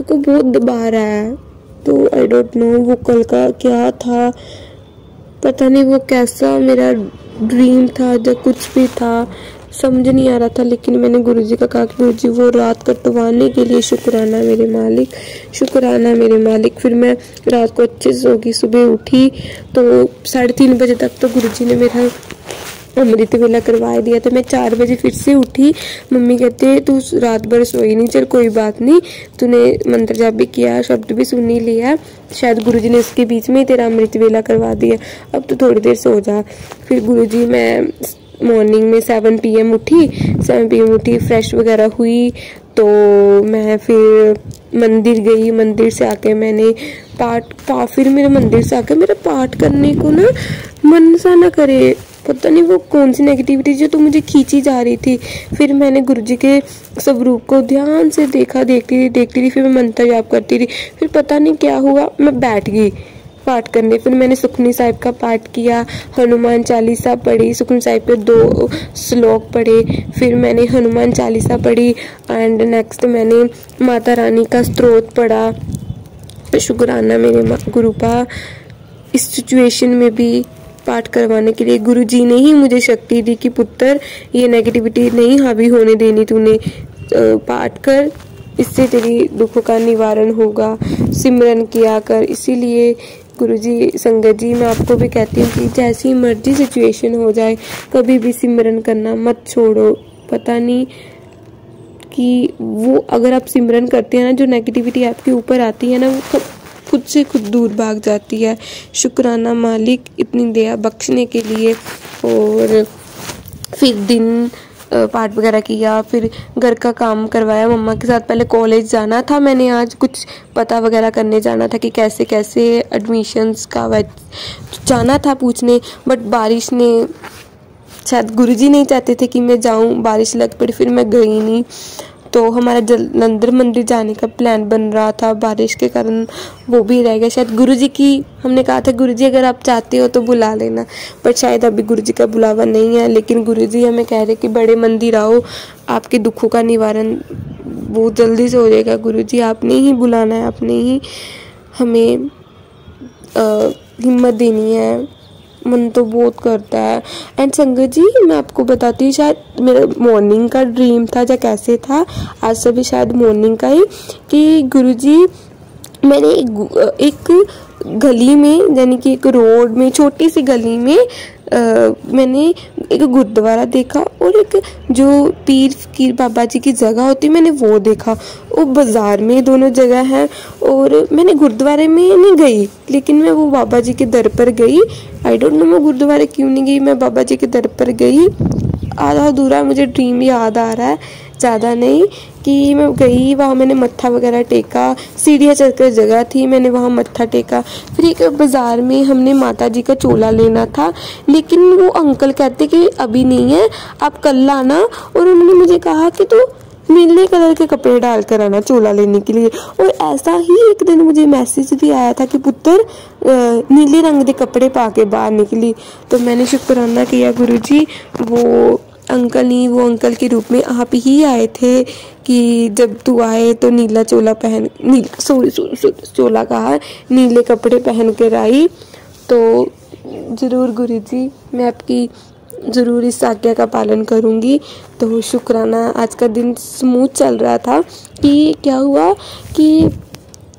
B: को बहुत दबा रहा है। तो आई डोंट नो वो कल का क्या था, पता नहीं वो कैसा मेरा ड्रीम था या कुछ भी था। समझ नहीं आ रहा था, लेकिन मैंने गुरुजी का कहा कि गुरुजी वो रात कटवाने के लिए शुक्राना मेरे मालिक, शुक्राना मेरे मालिक। फिर मैं रात को अच्छे से सो गई, सुबह उठी तो 3:30 बजे तक तो गुरुजी ने मेरा अमृत वेला करवा दिया था। मैं 4 बजे फिर से उठी, मम्मी कहते तू रात भर सोई नहीं, चल कोई बात नहीं, तूने मंत्र जाप भी किया, शब्द भी सुन ही लिया, शायद गुरुजी ने इसके बीच में ही तेरा अमृत वेला करवा दिया, अब तो थोड़ी देर सो जा। फिर गुरुजी मैं मॉर्निंग में 7 PM उठी, फ्रेश वगैरह हुई तो मैं फिर मंदिर गई। मंदिर से आके मैंने फिर मेरे मंदिर से आके मेरा पाठ करने को ना मन सा ना करे, पता नहीं वो कौन सी नेगेटिविटी जो तो मुझे खींची जा रही थी। फिर मैंने गुरुजी के स्वरूप को ध्यान से देखती रही, फिर मैं मंत्र जाप करती रही। फिर पता नहीं क्या हुआ, मैं बैठ गई पाठ करने। फिर मैंने सुखमनी साहिब का पाठ किया, हनुमान चालीसा पढ़ी, सुखमनी साहिब के 2 श्लोक पढ़े, फिर मैंने हनुमान चालीसा पढ़ी एंड नेक्स्ट मैंने माता रानी का स्तोत्र पढ़ा। शुक्राना मेरे गुरुपा, इस सिचुएशन में भी पाठ करवाने के लिए गुरुजी ने ही मुझे शक्ति दी कि पुत्र ये नेगेटिविटी नहीं हावी होने देनी, तूने पाठ कर, इससे तेरी दुखों का निवारण होगा, सिमरन किया कर। इसीलिए गुरुजी, संगत जी, मैं आपको भी कहती हूँ कि जैसी मर्जी सिचुएशन हो जाए, कभी भी सिमरन करना मत छोड़ो। पता नहीं कि वो अगर आप सिमरन करते हैं ना, जो नेगेटिविटी आपके ऊपर आती है ना, वो खुद से खुद दूर भाग जाती है। शुक्राना मालिक इतनी दया बख्शने के लिए। और फिर दिन पाठ वगैरह किया, फिर घर का काम करवाया मम्मा के साथ। पहले कॉलेज जाना था मैंने, आज कुछ पता वगैरह करने जाना था कि कैसे कैसे एडमिशन्स का जाना था पूछने, बट बारिश ने, शायद गुरुजी नहीं चाहते थे कि मैं जाऊं, बारिश लग पड़ी, फिर मैं गई नहीं। तो हमारा जलंधर मंदिर जाने का प्लान बन रहा था, बारिश के कारण वो भी रह गया। शायद गुरुजी की, हमने कहा था गुरुजी अगर आप चाहते हो तो बुला लेना, पर शायद अभी गुरुजी का बुलावा नहीं है। लेकिन गुरुजी हमें कह रहे कि बड़े मंदिर आओ, आपके दुखों का निवारण बहुत जल्दी से हो जाएगा। गुरुजी आपने ही बुलाना है, आपने ही हमें हिम्मत देनी है। मन तो बहुत करता है। एंड संगत जी, मैं आपको बताती हूँ, शायद मेरा मॉर्निंग का ड्रीम था या कैसे था, आज से भी शायद मॉर्निंग का ही, कि गुरुजी, मैंने एक गली में, यानी कि एक रोड में, छोटी सी गली में मैंने एक गुरुद्वारा देखा और एक जो पीर फकीर बाबा जी की जगह होती, मैंने वो देखा। वो बाजार में दोनों जगह है, और मैंने गुरुद्वारे में नहीं गई, लेकिन मैं वो बाबा जी के दर पर गई। आई डोंट नो मैं गुरुद्वारे क्यों नहीं गई, मैं बाबा जी के दर पर गई। आधा अधूरा मुझे ड्रीम याद आ रहा है, ज़्यादा नहीं, कि मैं गई वहाँ, मैंने मत्था वगैरह टेका, सीढ़ियाँ चढ़कर जगह थी, मैंने वहाँ मत्था टेका। फिर एक बाज़ार में हमने माता जी का चोला लेना था, लेकिन वो अंकल कहते कि अभी नहीं है, आप कल लाना। और उन्होंने मुझे कहा कि तो नीले कलर के कपड़े डाल कर आना चोला लेने के लिए। और ऐसा ही एक दिन मुझे मैसेज भी आया था कि पुत्र नीले रंग के कपड़े पा के बाहर निकली। तो मैंने शुक्राना किया गुरुजी, वो अंकल नहीं, वो अंकल के रूप में आप ही आए थे कि जब तू आए तो नीला चोला पहन, चोला कहा, नीले कपड़े पहन कर आई। तो ज़रूर गुरुजी, मैं आपकी ज़रूर इस आज्ञा का पालन करूँगी। तो शुक्राना। आज का दिन स्मूथ चल रहा था कि क्या हुआ कि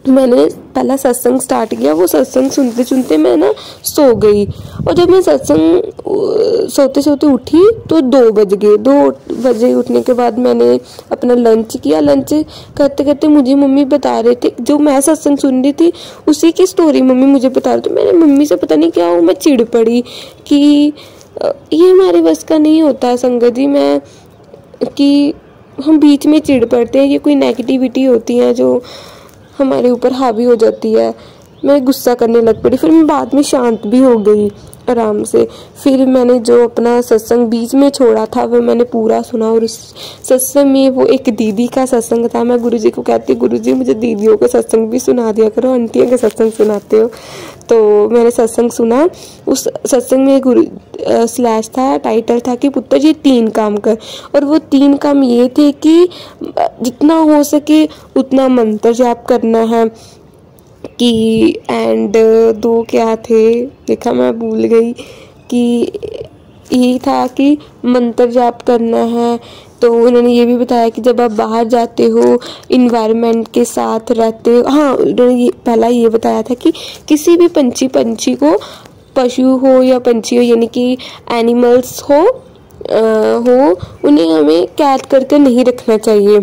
B: मैंने पहला सत्संग स्टार्ट किया, वो सत्संग सुनते सुनते मैं ना सो गई, और जब मैं सत्संग सोते सोते उठी तो 2 बज गए। 2 बजे उठने के बाद मैंने अपना लंच किया। लंच करते करते मुझे मम्मी बता रहे थे, जो मैं सत्संग सुन रही थी उसी की स्टोरी मम्मी मुझे बता रहे थे। मैंने मम्मी से पता नहीं क्या हुआ, मैं चिढ़ पड़ी कि ये हमारे बस का नहीं होता संगत जी, मैं कि हम बीच में चिढ़ पड़ते हैं, ये कोई नेगेटिविटी होती है जो हमारे ऊपर हावी हो जाती है। मैं गुस्सा करने लग पड़ी, फिर मैं बाद में शांत भी हो गई आराम से। फिर मैंने जो अपना सत्संग बीच में छोड़ा था वो मैंने पूरा सुना, और उस सत्संग में वो एक दीदी का सत्संग था। मैं गुरुजी को कहती, गुरुजी मुझे दीदियों का सत्संग भी सुना दिया करो, आंटियों का सत्संग सुनाते हो। तो मैंने सत्संग सुना। उस सत्संग में गुरु स्लैश था, टाइटल था कि पुत्र जी 3 काम कर, और वो 3 काम ये थे कि जितना हो सके उतना मंत्र जाप करना है कि, एंड 2 क्या थे देखा मैं भूल गई, कि यही था कि मंत्र जाप करना है। तो उन्होंने ये भी बताया कि जब आप बाहर जाते हो, इन्वायरमेंट के साथ रहते हो, हाँ उन्होंने पहला ये बताया था कि किसी भी पंछी को, पशु हो या पंछी हो, यानी कि एनिमल्स हो उन्हें हमें कैद करके नहीं रखना चाहिए,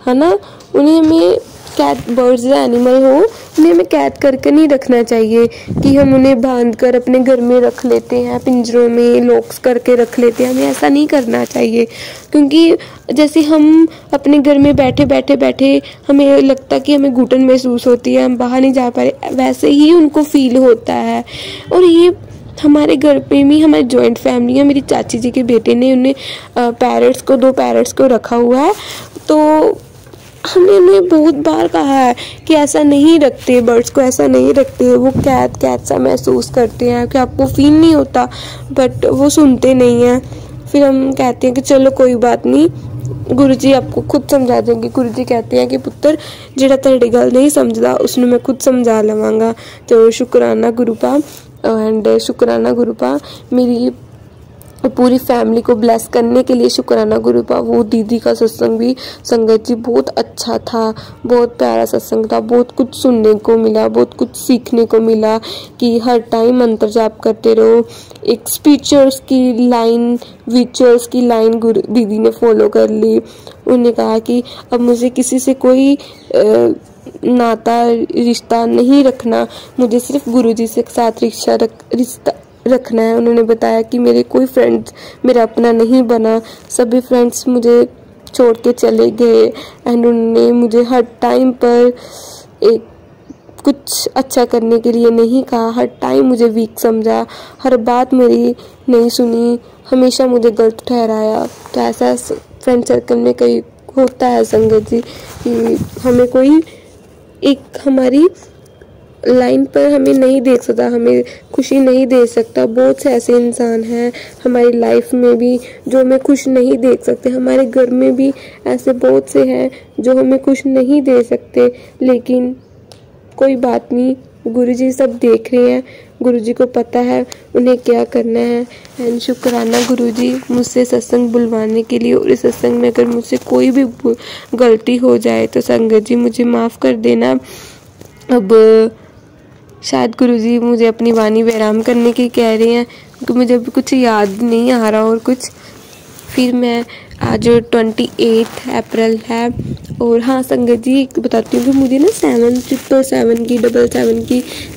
B: है ना। उन्हें हमें कैद, बर्ड्स या एनिमल हो उन्हें हमें कैद करके नहीं रखना चाहिए कि हम उन्हें बांध कर अपने घर में रख लेते हैं, पिंजरों में लॉक्स करके रख लेते हैं। हमें ऐसा नहीं करना चाहिए, क्योंकि जैसे हम अपने घर में बैठे हमें लगता कि हमें घुटन महसूस होती है, हम बाहर नहीं जा पा रहे, वैसे ही उनको फील होता है। और ये हमारे घर पे भी, हमारी जॉइंट फैमिली है, मेरी चाची जी के बेटे ने उन्हें दो पैरट्स को रखा हुआ है। तो हमने उन्हें बहुत बार कहा है कि ऐसा नहीं रखते, बर्ड्स को ऐसा नहीं रखते, वो कैद सा महसूस करते हैं, कि आपको फील नहीं होता, बट वो सुनते नहीं हैं। फिर हम कहते हैं कि चलो कोई बात नहीं, गुरुजी आपको खुद समझा देंगे। गुरुजी कहते हैं कि पुत्र जेड़ा तेरी गल नहीं समझदा उसनूं मैं खुद समझा लवांगा। तो शुक्राना गुरुपा, एंड शुक्राना गुरुपा मेरी पूरी फैमिली को ब्लेस करने के लिए। शुक्राना गुरुपा। वो दीदी का सत्संग भी संगत जी बहुत अच्छा था, बहुत प्यारा सत्संग था, बहुत कुछ सुनने को मिला, बहुत कुछ सीखने को मिला कि हर टाइम मंत्र जाप करते रहो। एक स्पिरिचुअल्स की लाइन, विचुअल्स की लाइन दीदी ने फॉलो कर ली। उन्होंने कहा कि अब मुझे किसी से कोई नाता रिश्ता नहीं रखना, मुझे सिर्फ गुरुजी से साथ रिश्ता रखना है। उन्होंने बताया कि मेरे कोई फ्रेंड्स मेरा अपना नहीं बना, सभी फ्रेंड्स मुझे छोड़ के चले गए, एंड उन्होंने मुझे हर टाइम पर एक कुछ अच्छा करने के लिए नहीं कहा, हर टाइम मुझे वीक समझा, हर बात मेरी नहीं सुनी, हमेशा मुझे गलत ठहराया। तो ऐसा फ्रेंड सर्कल में कई होता है संगत जी कि हमें कोई एक हमारी लाइन पर हमें नहीं देख सकता, हमें खुशी नहीं दे सकता। बहुत से ऐसे इंसान हैं हमारी लाइफ में भी जो हमें खुश नहीं देख सकते, हमारे घर में भी ऐसे बहुत से हैं जो हमें खुश नहीं दे सकते। लेकिन कोई बात नहीं, गुरुजी सब देख रहे हैं, गुरुजी को पता है उन्हें क्या करना है। एंड शुक्राना गुरुजी मुझसे सत्संग बुलवाने के लिए। और इस सत्संग में अगर मुझसे कोई भी गलती हो जाए तो संगत जी मुझे माफ़ कर देना। अब शायद गुरुजी मुझे अपनी वाणी विराम करने की कह रहे हैं, क्योंकि मुझे अभी कुछ याद नहीं आ रहा और कुछ। फिर मैं आज 28 अप्रैल है। और हाँ संगत जी एक बताती हूँ कि मुझे ना 777 की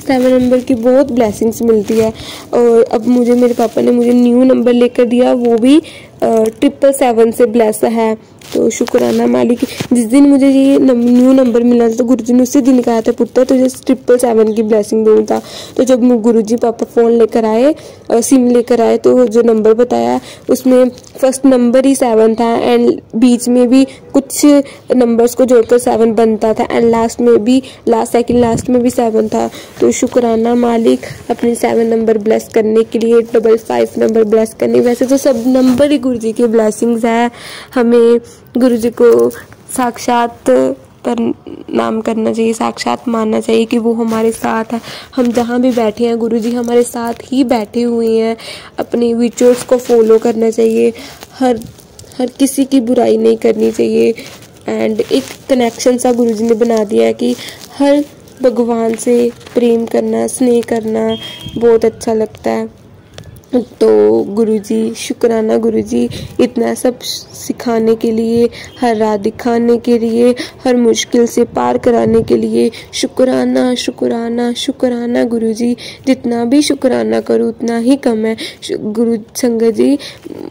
B: 7 नंबर की बहुत ब्लेसिंग्स मिलती है। और अब मुझे मेरे पापा ने मुझे न्यू नंबर लेकर दिया, वो भी 777 से ब्लेस है। तो शुक्राना मालिक। जिस दिन मुझे ये न्यू नंबर मिला था तो गुरुजी ने उसी दिन कहा था पुत्र तुझे 777 की ब्लेसिंग दूँ था। तो जब गुरुजी पापा फ़ोन लेकर आए, सिम लेकर आए, तो जो नंबर बताया उसमें फर्स्ट नंबर ही 7 था, एंड बीच में भी कुछ नंबर्स को जोड़कर 7 बनता था, एंड लास्ट में भी सेकंड लास्ट में भी 7 था। तो शुक्राना मालिक अपने 7 नंबर ब्लेस करने के लिए, 55 नंबर ब्लेस करने। वैसे तो सब नंबर ही गुरुजी की ब्लेसिंग्स है। हमें गुरुजी को साक्षात प्रणाम करना चाहिए, साक्षात मानना चाहिए कि वो हमारे साथ है। हम जहाँ भी बैठे हैं गुरुजी हमारे साथ ही बैठे हुए हैं। अपने विचर्स को फॉलो करना चाहिए, हर किसी की बुराई नहीं करनी चाहिए। एंड एक कनेक्शन सा गुरुजी ने बना दिया है कि हर भगवान से प्रेम करना, स्नेह करना बहुत अच्छा लगता है। तो गुरुजी शुक्राना गुरुजी इतना सब सिखाने के लिए, हर राह दिखाने के लिए, हर मुश्किल से पार कराने के लिए। शुक्राना शुक्राना शुक्राना गुरुजी। जितना भी शुक्राना करूँ उतना ही कम है। गुरु संगत जी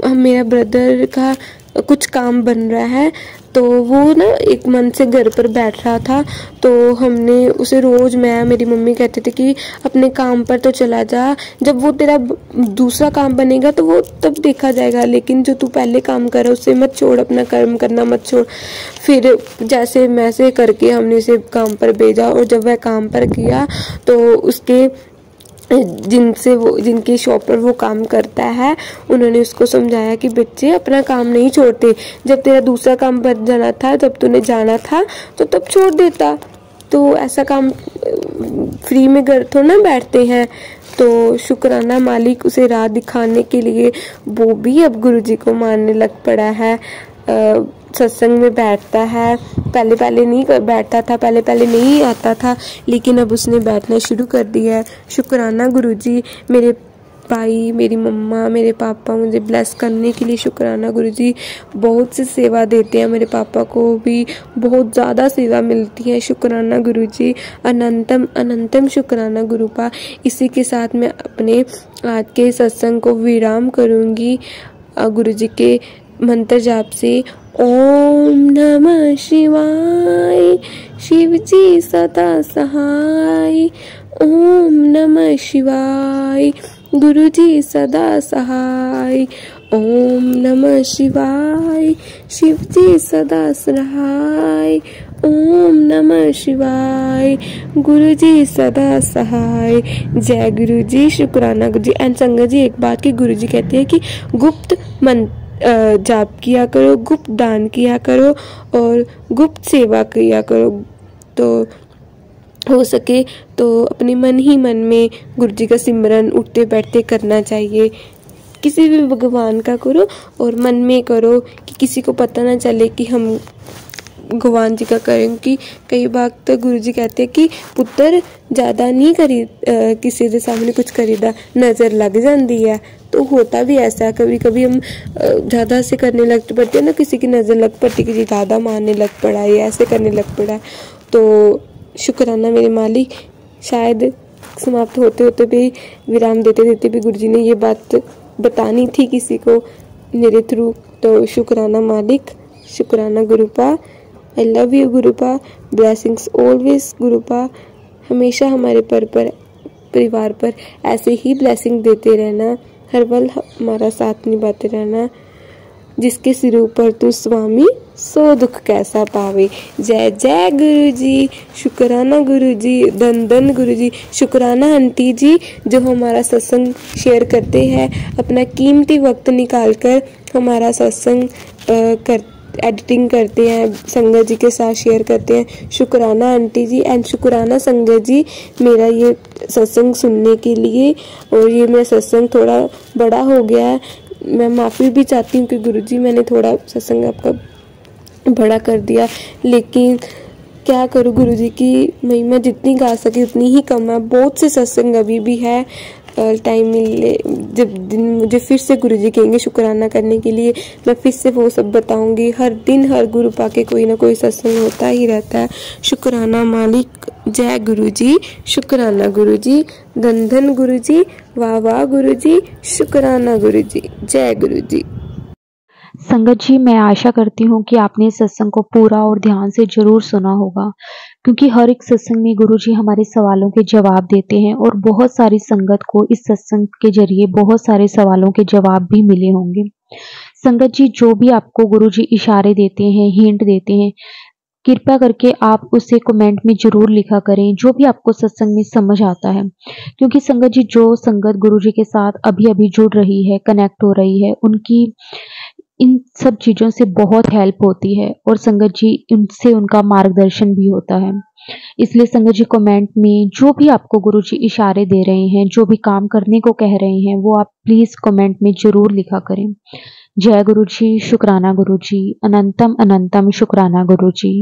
B: मेरा ब्रदर का कुछ काम बन रहा है, तो वो ना एक मन से घर पर बैठ रहा था, तो हमने उसे रोज, मैं मेरी मम्मी कहते थे कि अपने काम पर तो चला जा, जब वो तेरा दूसरा काम बनेगा तो वो तब देखा जाएगा, लेकिन जो तू पहले काम कर रहा उसे मत छोड़, अपना कर्म करना मत छोड़। फिर जैसे मैसे करके हमने उसे काम पर भेजा, और जब वह काम पर किया तो उसके जिनके शॉप पर वो काम करता है उन्होंने उसको समझाया कि बच्चे अपना काम नहीं छोड़ते, जब तेरा दूसरा काम बन जाना था, जब तूने जाना था तो तब छोड़ देता, तो ऐसा काम फ्री में घर थोड़ा ना बैठते हैं। तो शुक्राना मालिक उसे राह दिखाने के लिए वो भी अब गुरुजी को मानने लग पड़ा है। सत्संग में बैठता है। पहले पहले नहीं बैठता था, पहले पहले नहीं आता था, लेकिन अब उसने बैठना शुरू कर दिया है। शुक्राना गुरुजी, मेरे भाई, मेरी मम्मा, मेरे पापा मुझे ब्लेस करने के लिए शुक्राना गुरुजी। बहुत सी सेवा देते हैं, मेरे पापा को भी बहुत ज़्यादा सेवा मिलती है। शुक्राना गुरुजी, अनंतम अनंतम शुक्राना गुरुपा। इसी के साथ मैं अपने आज के सत्संग को विराम करूँगी गुरुजी के मंत्र जाप से। ओम नमः शिवाय, शिव जी सदा सहाय। ओम नमः शिवाय, गुरु जी सदा सहाय। ओम नमः शिवाय, शिव जी सदा सहाय। ओम नमः शिवाय, गुरु जी सदा सहाय। जय गुरु जी, शुक्राना गुरु जी। एंड संगत जी, एक बात की गुरु जी कहते हैं कि गुप्त मंत्र जाप किया करो, गुप्त दान किया करो और गुप्त सेवा किया करो। तो हो सके तो अपने मन ही मन में गुरु जी का सिमरन उठते बैठते करना चाहिए। किसी भी भगवान का करो और मन में करो कि किसी को पता ना चले कि हम भगवान जी का करें। कि कई बार तो गुरु जी कहते हैं कि पुत्र ज़्यादा नहीं किसी के सामने कुछ करीदा, नज़र लग जाती है। तो होता भी ऐसा है, कभी कभी हम ज़्यादा से करने लग पड़ते हैं ना, किसी की नज़र लग पड़ती कि ज़्यादा मारने लग पड़ा है, ऐसे करने लग पड़ा है। तो शुक्राना मेरे मालिक, शायद समाप्त होते होते भी, विराम देते देते भी गुरु जी ने ये बात बतानी थी किसी को मेरे थ्रू। तो शुक्राना मालिक, शुक्राना Gurupa. I love you Gurupa. Blessings always Gurupa. हमेशा हमारे परिवार पर ऐसे ही ब्लेसिंग देते रहना, हर पल हमारा साथ निभाते रहना। जिसके सिर ऊपर तू स्वामी, सो दुख कैसा पावे। जय जय गुरु जी, शुक्राना गुरु जी, धन धन गुरु जी। शुक्राना आंटी जी जो हमारा सत्संग शेयर करते हैं, अपना कीमती वक्त निकाल कर हमारा सत्संग एडिटिंग करते हैं, संगत जी के साथ शेयर करते हैं। शुक्राना आंटी जी एंड शुक्राना संगत जी मेरा ये सत्संग सुनने के लिए। और ये मेरा सत्संग थोड़ा बड़ा हो गया है, मैं माफ़ी भी चाहती हूँ कि गुरुजी मैंने थोड़ा सत्संग आपका बड़ा कर दिया, लेकिन क्या करूँ, गुरुजी की महिमा जितनी गा सके उतनी ही कम है। बहुत से सत्संग अभी भी है, टाइम मिले जब दिन मुझे फिर से गुरुजी कहेंगे शुक्राना करने के लिए, मैं फिर से वो सब बताऊंगी। हर दिन हर गुरु पाके कोई ना कोई सत्संग होता ही रहता है। शुक्राना मालिक, जय गुरुजी, शुक्राना गुरुजी, धन धन गुरुजी, वाह वाह गुरुजी, शुक्राना गुरुजी, जय गुरुजी।
A: संगत जी, मैं आशा करती हूँ कि आपने इस सत्संग को पूरा और ध्यान से जरूर सुना होगा, क्योंकि हर एक सत्संग में गुरुजी हमारे सवालों के जवाब देते हैं और बहुत सारी संगत को इस सत्संग के जरिए बहुत सारे सवालों के जवाब भी मिले होंगे। संगत जी, जो भी आपको गुरुजी इशारे देते हैं, हिंट देते हैं, कृपया करके आप उसे कमेंट में जरूर लिखा करें, जो भी आपको सत्संग में समझ आता है। क्योंकि संगत जी, जो संगत गुरुजी के साथ अभी अभी जुड़ रही है, कनेक्ट हो रही है, उनकी इन सब चीज़ों से बहुत हेल्प होती है और संगत जी उनसे उनका मार्गदर्शन भी होता है। इसलिए संगत जी, कमेंट में जो भी आपको गुरुजी इशारे दे रहे हैं, जो भी काम करने को कह रहे हैं, वो आप प्लीज़ कमेंट में जरूर लिखा करें। जय गुरुजी, शुक्राना गुरुजी, अनंतम अनंतम शुक्राना गुरुजी।